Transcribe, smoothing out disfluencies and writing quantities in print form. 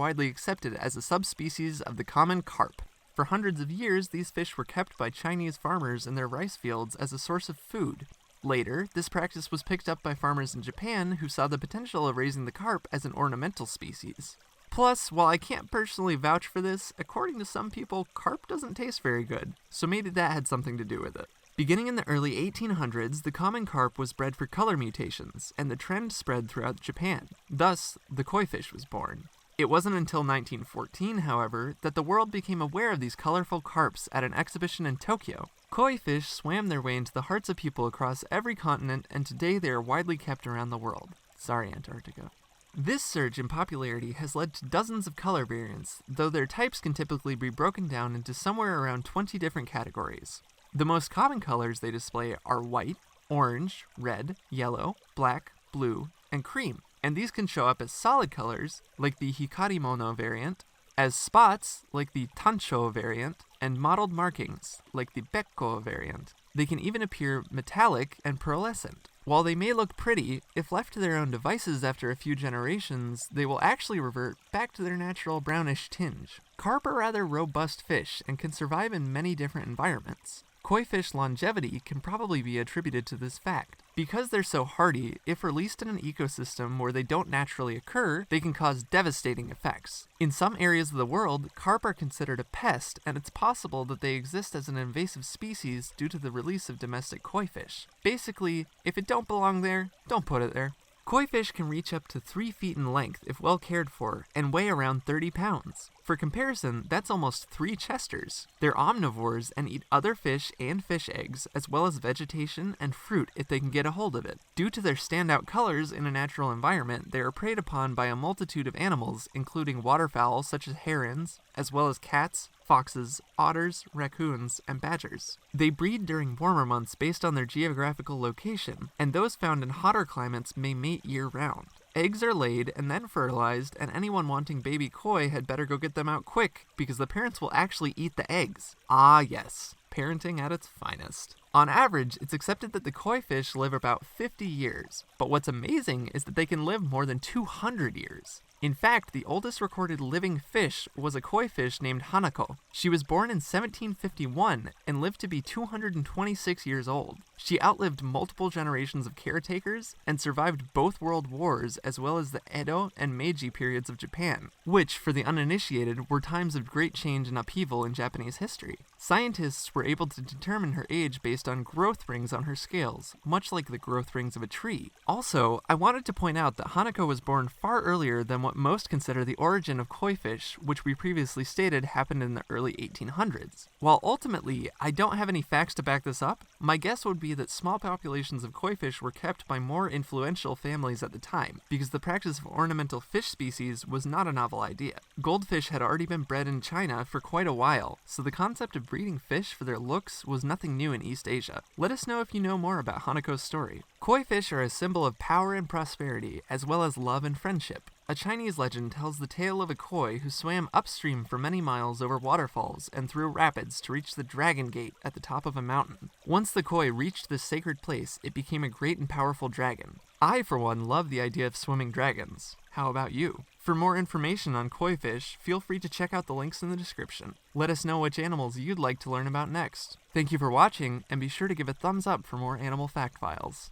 widely accepted as a subspecies of the common carp. For hundreds of years, these fish were kept by Chinese farmers in their rice fields as a source of food. Later, this practice was picked up by farmers in Japan who saw the potential of raising the carp as an ornamental species. Plus, while I can't personally vouch for this, according to some people, carp doesn't taste very good, so maybe that had something to do with it. Beginning in the early 1800s, the common carp was bred for color mutations, and the trend spread throughout Japan. Thus, the koifish was born. It wasn't until 1914, however, that the world became aware of these colorful carps at an exhibition in Tokyo. Koifish swam their way into the hearts of people across every continent, and today they are widely kept around the world. Sorry, Antarctica. This surge in popularity has led to dozens of color variants, though their types can typically be broken down into somewhere around 20 different categories. The most common colors they display are white, orange, red, yellow, black, blue, and cream, and these can show up as solid colors, like the Hikarimono variant, as spots, like the Tancho variant, and mottled markings, like the Bekko variant. They can even appear metallic and pearlescent. While they may look pretty, if left to their own devices after a few generations, they will actually revert back to their natural brownish tinge. Carp are rather robust fish and can survive in many different environments. Koifish longevity can probably be attributed to this fact. Because they're so hardy, if released in an ecosystem where they don't naturally occur, they can cause devastating effects. In some areas of the world, carp are considered a pest, and it's possible that they exist as an invasive species due to the release of domestic koifish. Basically, if it don't belong there, don't put it there. Koifish can reach up to 3 feet in length if well cared for, and weigh around 30 pounds. For comparison, that's almost 3 Chesters. They're omnivores and eat other fish and fish eggs, as well as vegetation and fruit if they can get a hold of it. Due to their standout colors in a natural environment, they are preyed upon by a multitude of animals, including waterfowl such as herons, as well as cats, foxes, otters, raccoons, and badgers. They breed during warmer months based on their geographical location, and those found in hotter climates may mate year-round. Eggs are laid and then fertilized, and anyone wanting baby koi had better go get them out quick, because the parents will actually eat the eggs. Ah yes, parenting at its finest. On average, it's accepted that the koi fish live about 50 years, but what's amazing is that they can live more than 200 years. In fact, the oldest recorded living fish was a koi fish named HANAKO. She was born in 1751 and lived to be 226 years old. She outlived multiple generations of caretakers and survived both world wars as well as the Edo and Meiji periods of Japan, which, for the uninitiated, were times of great change and upheaval in Japanese history. Scientists were able to determine her age based on growth rings on her scales, much like the growth rings of a tree. Also, I wanted to point out that HANAKO was born far earlier than what most consider the origin of koi fish, which we previously stated happened in the early 1800s. While ultimately, I don't have any facts to back this up, my guess would be that small populations of koi fish were kept by more influential families at the time, because the practice of ornamental fish species was not a novel idea. Goldfish had already been bred in China for quite a while, so the concept of breeding fish for their looks was nothing new in East Asia. Let us know if you know more about Hanako's story. Koi fish are a symbol of power and prosperity, as well as love and friendship. A Chinese legend tells the tale of a koi who swam upstream for many miles over waterfalls and through rapids to reach the Dragon Gate at the top of a mountain. Once the koi reached this sacred place, it became a great and powerful dragon. I, for one, love the idea of swimming dragons. How about you? For more information on koi fish, feel free to check out the links in the description. Let us know which animals you'd like to learn about next. Thank you for watching, and be sure to give a thumbs up for more animal fact files.